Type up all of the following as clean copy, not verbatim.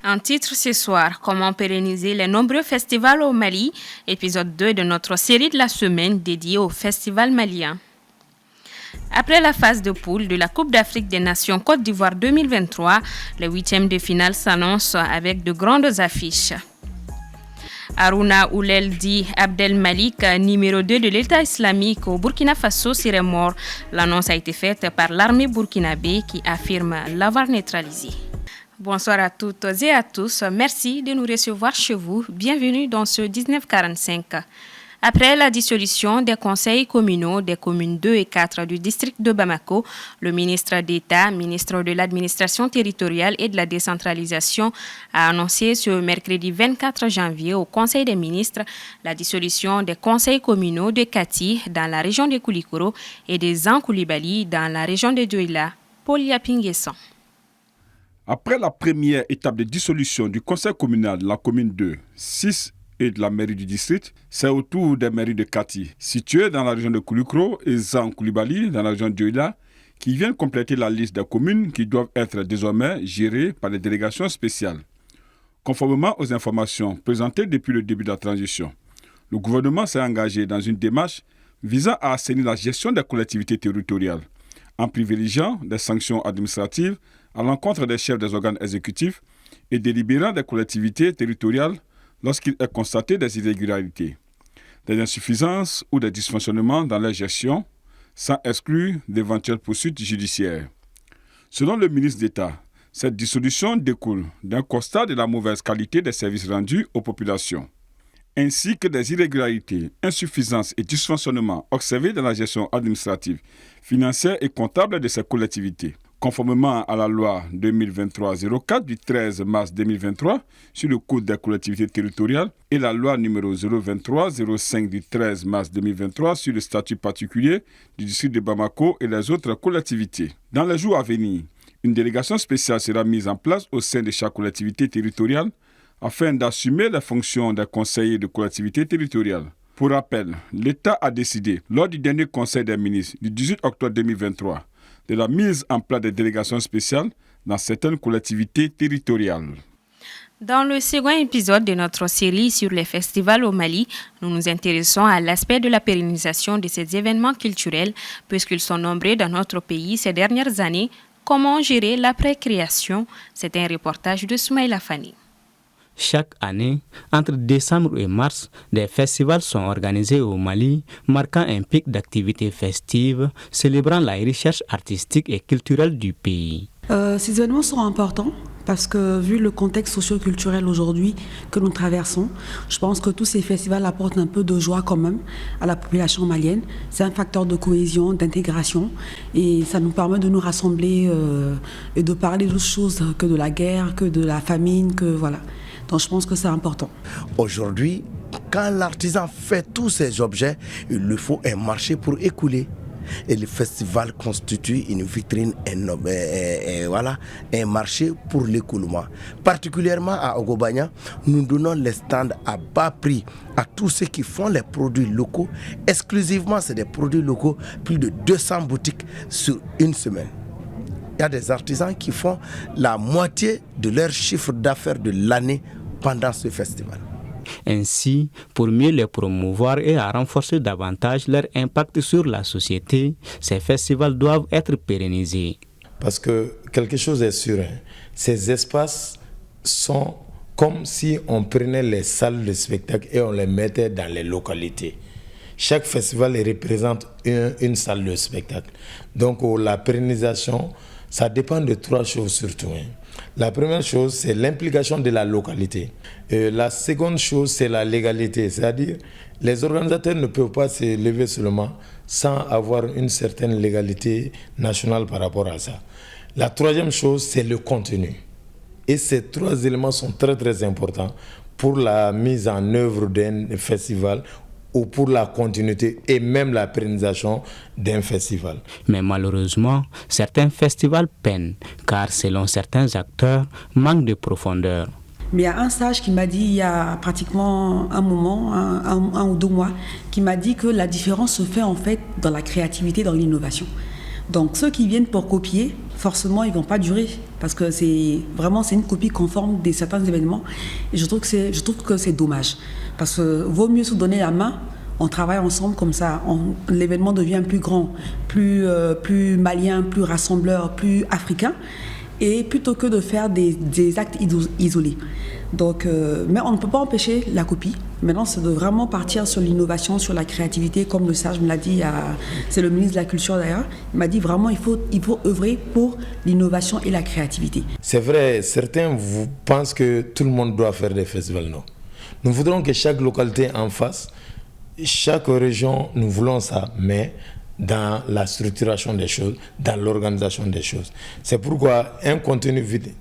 Un titre ce soir, comment pérenniser les nombreux festivals au Mali, épisode 2 de notre série de la semaine dédiée au festival malien. Après la phase de poule de la Coupe d'Afrique des Nations Côte d'Ivoire 2023, le 8e de finale s'annonce avec de grandes affiches. Harouna Ouleldi Abdel Malik, numéro 2 de l'État islamique au Burkina Faso, serait mort. L'annonce a été faite par l'armée burkinabé qui affirme l'avoir neutralisé. Bonsoir à toutes et à tous. Merci de nous recevoir chez vous. Bienvenue dans ce 1945. Après la dissolution des conseils communaux des communes 2 et 4 du district de Bamako, le ministre d'État, ministre de l'administration territoriale et de la décentralisation, a annoncé ce mercredi 24 janvier au Conseil des ministres la dissolution des conseils communaux de Kati dans la région de Koulikoro et des Ankoulibaly dans la région de Douila. Paul Yapinguesson. Après la première étape de dissolution du conseil communal de la commune 2, 6 et de la mairie du district, c'est au tour des mairies de Kati, situées dans la région de Koulikoro et Ankoulibaly dans la région de Douila, qui viennent compléter la liste des communes qui doivent être désormais gérées par les délégations spéciales. Conformément aux informations présentées depuis le début de la transition, le gouvernement s'est engagé dans une démarche visant à assainir la gestion des collectivités territoriales, en privilégiant des sanctions administratives à l'encontre des chefs des organes exécutifs et délibérants des collectivités territoriales lorsqu'il est constaté des irrégularités, des insuffisances ou des dysfonctionnements dans leur gestion, sans exclure d'éventuelles poursuites judiciaires. Selon le ministre d'État, cette dissolution découle d'un constat de la mauvaise qualité des services rendus aux populations, ainsi que des irrégularités, insuffisances et dysfonctionnements observés dans la gestion administrative, financière et comptable de ces collectivités. Conformément à la loi 2023-04 du 13 mars 2023 sur le Code des collectivités territoriales et la loi numéro 023-05 du 13 mars 2023 sur le statut particulier du district de Bamako et les autres collectivités. Dans les jours à venir, une délégation spéciale sera mise en place au sein de chaque collectivité territoriale afin d'assumer les fonctions des conseillers de collectivité territoriale. Pour rappel, l'État a décidé, lors du dernier Conseil des ministres du 18 octobre 2023, de la mise en place des délégations spéciales dans certaines collectivités territoriales. Dans le second épisode de notre série sur les festivals au Mali, nous nous intéressons à l'aspect de la pérennisation de ces événements culturels, puisqu'ils sont nombreux dans notre pays ces dernières années. Comment gérer l'après-création? C'est un reportage de Soumaïla Fani. Chaque année, entre décembre et mars, des festivals sont organisés au Mali, marquant un pic d'activités festives, célébrant la richesse artistique et culturelle du pays. Ces événements sont importants parce que vu le contexte socio-culturel aujourd'hui que nous traversons, je pense que tous ces festivals apportent un peu de joie quand même à la population malienne. C'est un facteur de cohésion, d'intégration et ça nous permet de nous rassembler et de parler d'autres choses que de la guerre, que de la famine, que voilà. Donc je pense que c'est important. Aujourd'hui, quand l'artisan fait tous ces objets, il lui faut un marché pour écouler. Et le festival constitue une vitrine, un marché pour l'écoulement. Particulièrement à Ogobanya, nous donnons les stands à bas prix à tous ceux qui font les produits locaux. Exclusivement, c'est des produits locaux, plus de 200 boutiques sur une semaine. Il y a des artisans qui font la moitié de leur chiffre d'affaires de l'année pendant ce festival. Ainsi, pour mieux les promouvoir et à renforcer davantage leur impact sur la société, ces festivals doivent être pérennisés. Parce que quelque chose est sûr, ces espaces sont comme si on prenait les salles de spectacle et on les mettait dans les localités. Chaque festival représente une salle de spectacle. Donc la pérennisation, ça dépend de trois choses surtout. La première chose, c'est l'implication de la localité. La seconde chose, c'est la légalité. C'est-à-dire, les organisateurs ne peuvent pas se lever seulement sans avoir une certaine légalité nationale par rapport à ça. La troisième chose, c'est le contenu. Et ces trois éléments sont très très importants pour la mise en œuvre d'un festival ou pour la continuité et même la pérennisation d'un festival. Mais malheureusement, certains festivals peinent, car selon certains acteurs, manque de profondeur. Mais il y a un sage qui m'a dit il y a pratiquement un moment, un ou 2 mois, qui m'a dit que la différence se fait en fait dans la créativité, dans l'innovation. Donc ceux qui viennent pour copier, forcément ils ne vont pas durer. parce que c'est une copie conforme de certains événements. Et je trouve que c'est dommage, parce que vaut mieux se donner la main. On travaille ensemble comme ça, l'événement devient plus grand, plus malien, plus rassembleur, plus africain, et plutôt que de faire des actes isolés. Donc, mais on ne peut pas empêcher la copie. Maintenant, c'est de vraiment partir sur l'innovation, sur la créativité, comme le sage me l'a dit, c'est le ministre de la Culture d'ailleurs, il m'a dit vraiment il faut œuvrer pour l'innovation et la créativité. C'est vrai, certains vous pensent que tout le monde doit faire des festivals, non. Nous voudrons que chaque localité en fasse. Chaque région, nous voulons ça, mais dans la structuration des choses, dans l'organisation des choses. C'est pourquoi un contenu vide.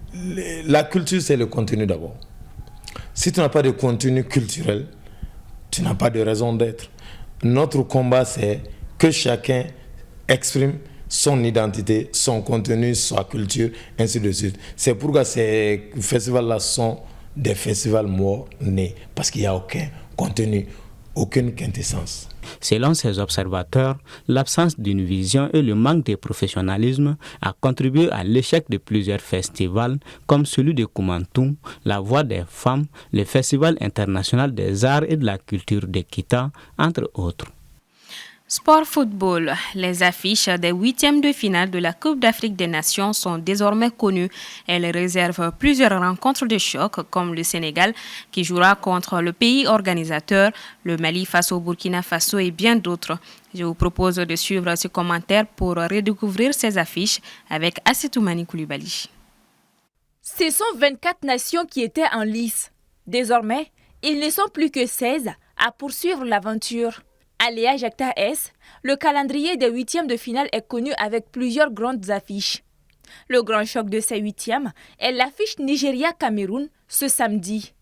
La culture, c'est le contenu d'abord. Si tu n'as pas de contenu culturel, tu n'as pas de raison d'être. Notre combat, c'est que chacun exprime son identité, son contenu, sa culture, ainsi de suite. C'est pourquoi ces festivals-là sont des festivals morts-nés, parce qu'il n'y a aucun contenu, aucune quintessence. Selon ces observateurs, l'absence d'une vision et le manque de professionnalisme a contribué à l'échec de plusieurs festivals comme celui de Koumantoum, la Voix des femmes, le Festival international des arts et de la culture de Kita, entre autres. Sport football. Les affiches des huitièmes de finale de la Coupe d'Afrique des Nations sont désormais connues. Elles réservent plusieurs rencontres de choc, comme le Sénégal qui jouera contre le pays organisateur, le Mali face au Burkina Faso et bien d'autres. Je vous propose de suivre ce commentaire pour redécouvrir ces affiches avec Assetoumani Koulibaly. Ce sont 24 nations qui étaient en lice. Désormais, ils ne sont plus que 16 à poursuivre l'aventure. À l'EA Jacta S, le calendrier des huitièmes de finale est connu avec plusieurs grandes affiches. Le grand choc de ces huitièmes est l'affiche Nigeria-Cameroun ce samedi.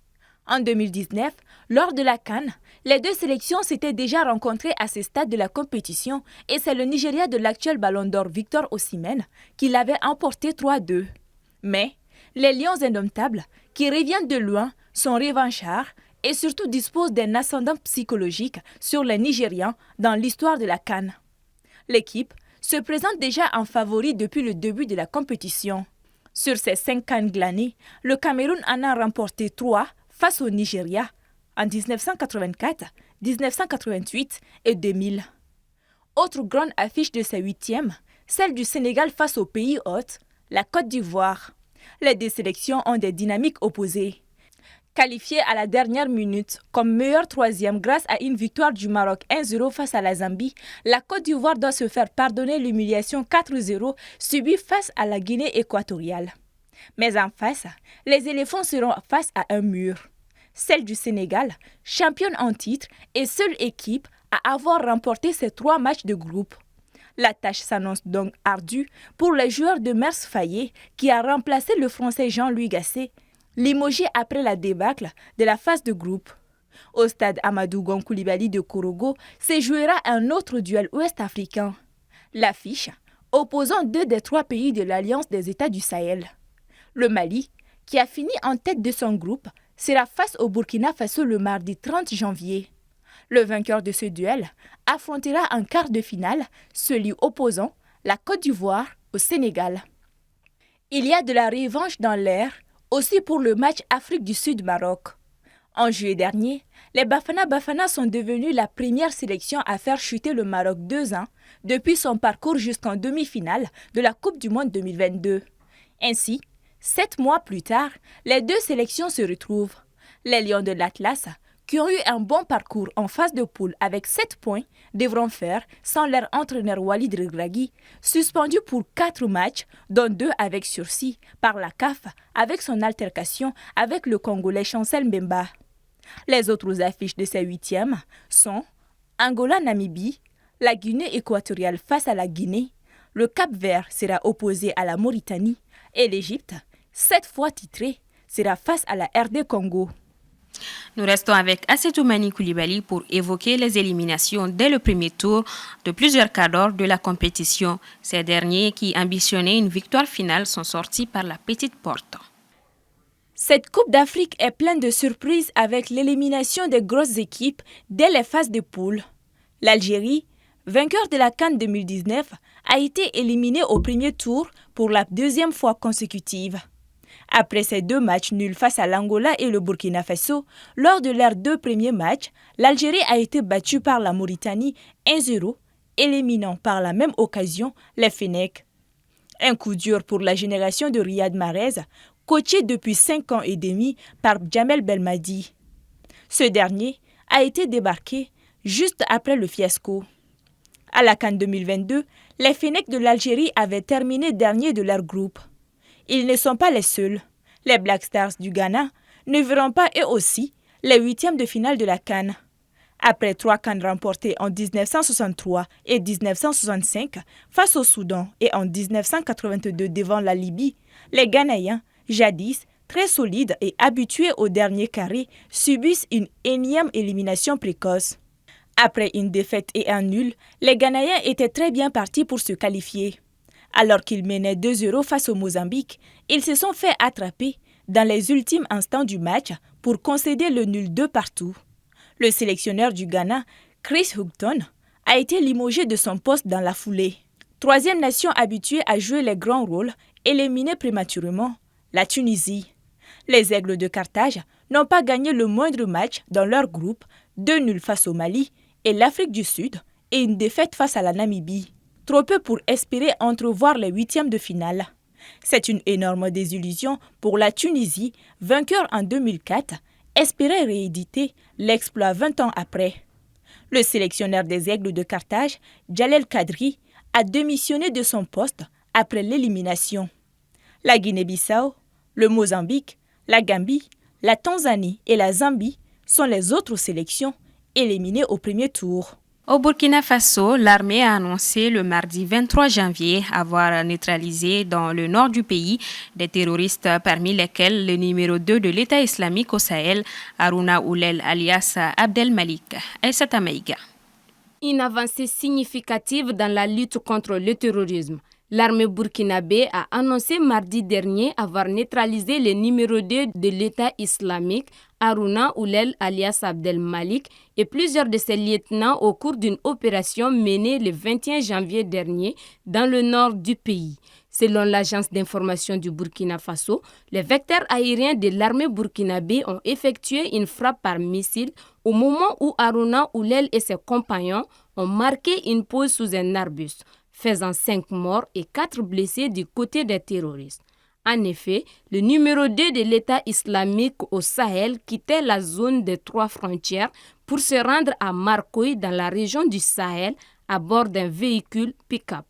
En 2019, lors de la CAN, les deux sélections s'étaient déjà rencontrées à ce stade de la compétition et c'est le Nigeria de l'actuel Ballon d'Or Victor Osimhen qui l'avait emporté 3-2. Mais les Lions indomptables, qui reviennent de loin, sont revanchards et surtout disposent d'un ascendant psychologique sur les Nigérians dans l'histoire de la CAN. L'équipe se présente déjà en favori depuis le début de la compétition. Sur ces 5 CAN glanées, le Cameroun en a remporté 3 face au Nigeria en 1984, 1988 et 2000. Autre grande affiche de ces huitièmes, celle du Sénégal face au pays hôte, la Côte d'Ivoire. Les deux sélections ont des dynamiques opposées. Qualifiée à la dernière minute comme meilleure troisième grâce à une victoire du Maroc 1-0 face à la Zambie, la Côte d'Ivoire doit se faire pardonner l'humiliation 4-0 subie face à la Guinée équatoriale. Mais en face, les éléphants seront face à un mur. Celle du Sénégal, championne en titre et seule équipe à avoir remporté ces 3 matchs de groupe. La tâche s'annonce donc ardue pour les joueurs de Mers Fayet qui a remplacé le Français Jean-Louis Gasset, limogé après la débâcle de la phase de groupe. Au stade Amadou Gon Coulibaly de Korogo se jouera un autre duel ouest-africain. L'affiche opposant 2 des 3 pays de l'Alliance des États du Sahel. Le Mali, qui a fini en tête de son groupe, sera face au Burkina Faso le mardi 30 janvier. Le vainqueur de ce duel affrontera en quart de finale celui opposant la Côte d'Ivoire au Sénégal. Il y a de la revanche dans l'air aussi pour le match Afrique du Sud-Maroc. En juillet dernier, les Bafana sont devenus la première sélection à faire chuter le Maroc 2 ans depuis son parcours jusqu'en demi-finale de la Coupe du Monde 2022. Ainsi, 7 mois plus tard, les deux sélections se retrouvent. Les Lions de l'Atlas, qui ont eu un bon parcours en phase de poule avec 7 points, devront faire sans leur entraîneur Walid Regragui, suspendu pour 4 matchs, dont 2 avec sursis, par la CAF avec son altercation avec le Congolais Chancel Mbemba. Les autres affiches de ces huitièmes sont Angola-Namibie, la Guinée équatoriale face à la Guinée, le Cap-Vert sera opposé à la Mauritanie et l'Égypte, 7 fois titrée, sera face à la RD Congo. Nous restons avec Assetoumani Koulibaly pour évoquer les éliminations dès le premier tour de plusieurs cadres de la compétition. Ces derniers qui ambitionnaient une victoire finale sont sortis par la petite porte. Cette Coupe d'Afrique est pleine de surprises avec l'élimination des grosses équipes dès les phases de poule. L'Algérie, vainqueur de la CAN 2019, a été éliminé au premier tour pour la deuxième fois consécutive. Après ces 2 matchs nuls face à l'Angola et le Burkina Faso, lors de leurs 2 premiers matchs, l'Algérie a été battue par la Mauritanie 1-0, éliminant par la même occasion les Fennecs. Un coup dur pour la génération de Riyad Mahrez, coaché depuis 5 ans et demi par Djamel Belmadi. Ce dernier a été débarqué juste après le fiasco. À la CAN 2022, les Fennecs de l'Algérie avaient terminé dernier de leur groupe. Ils ne sont pas les seuls. Les Black Stars du Ghana ne verront pas eux aussi les 8e de finale de la CAN. Après 3 CAN remportés en 1963 et 1965 face au Soudan et en 1982 devant la Libye, les Ghanéens, jadis très solides et habitués au dernier carré, subissent une énième élimination précoce. Après une défaite et un nul, les Ghanéens étaient très bien partis pour se qualifier. Alors qu'ils menaient 2-0 face au Mozambique, ils se sont fait attraper dans les ultimes instants du match pour concéder le nul 2 partout. Le sélectionneur du Ghana, Chris Hughton, a été limogé de son poste dans la foulée. 3e nation habituée à jouer les grands rôles, éliminée prématurément, la Tunisie. Les Aigles de Carthage n'ont pas gagné le moindre match dans leur groupe, 2 nuls face au Mali et l'Afrique du Sud et une défaite face à la Namibie. Trop peu pour espérer entrevoir les 8e de finale. C'est une énorme désillusion pour la Tunisie, vainqueur en 2004, espérait rééditer l'exploit 20 ans après. Le sélectionneur des Aigles de Carthage, Jalel Kadri, a démissionné de son poste après l'élimination. La Guinée-Bissau, le Mozambique, la Gambie, la Tanzanie et la Zambie sont les autres sélections éliminées au premier tour. Au Burkina Faso, l'armée a annoncé le mardi 23 janvier avoir neutralisé dans le nord du pays des terroristes parmi lesquels le numéro 2 de l'État islamique au Sahel, Harouna Oulel alias Abdel Malik. Aïssata Maïga. Une avancée significative dans la lutte contre le terrorisme. L'armée burkinabé a annoncé mardi dernier avoir neutralisé le numéro 2 de l'État islamique, Harouna Oulel alias Abdel Malik, et plusieurs de ses lieutenants au cours d'une opération menée le 21 janvier dernier dans le nord du pays. Selon l'agence d'information du Burkina Faso, les vecteurs aériens de l'armée burkinabé ont effectué une frappe par missile au moment où Harouna Oulel et ses compagnons ont marqué une pause sous un arbuste, faisant 5 morts et 4 blessés du côté des terroristes. En effet, le numéro 2 de l'État islamique au Sahel quittait la zone des 3 frontières pour se rendre à Marcoy dans la région du Sahel à bord d'un véhicule pick-up.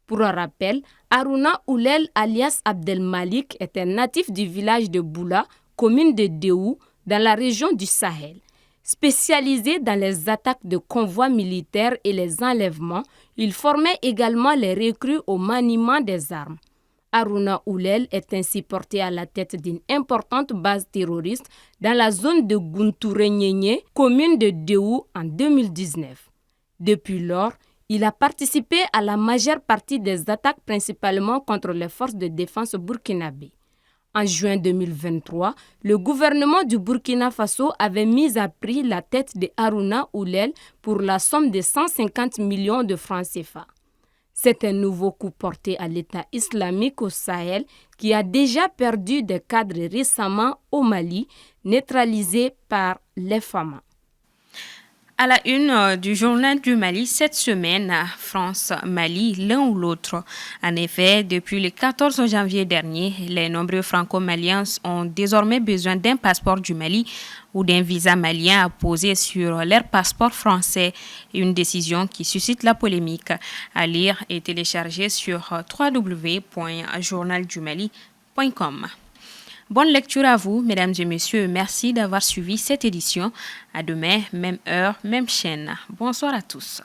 Pour un rappel, Harouna Oulel alias Abdel Malik est un natif du village de Boula, commune de Déou, dans la région du Sahel. Spécialisé dans les attaques de convois militaires et les enlèvements, il formait également les recrues au maniement des armes. Harouna Oulel est ainsi porté à la tête d'une importante base terroriste dans la zone de Gunturenyenye, commune de Déou, en 2019. Depuis lors, il a participé à la majeure partie des attaques, principalement contre les forces de défense burkinabées. En juin 2023, le gouvernement du Burkina Faso avait mis à prix la tête de Harouna Oulel pour la somme de 150 millions de francs CFA. C'est un nouveau coup porté à l'État islamique au Sahel qui a déjà perdu des cadres récemment au Mali, neutralisés par les FAMA. À la une du journal du Mali cette semaine, France-Mali, l'un ou l'autre. En effet, depuis le 14 janvier dernier, les nombreux franco-maliens ont désormais besoin d'un passeport du Mali ou d'un visa malien à poser sur leur passeport français. Une décision qui suscite la polémique. À lire et télécharger sur www.journaldumali.com. Bonne lecture à vous, mesdames et messieurs. Merci d'avoir suivi cette édition. À demain, même heure, même chaîne. Bonsoir à tous.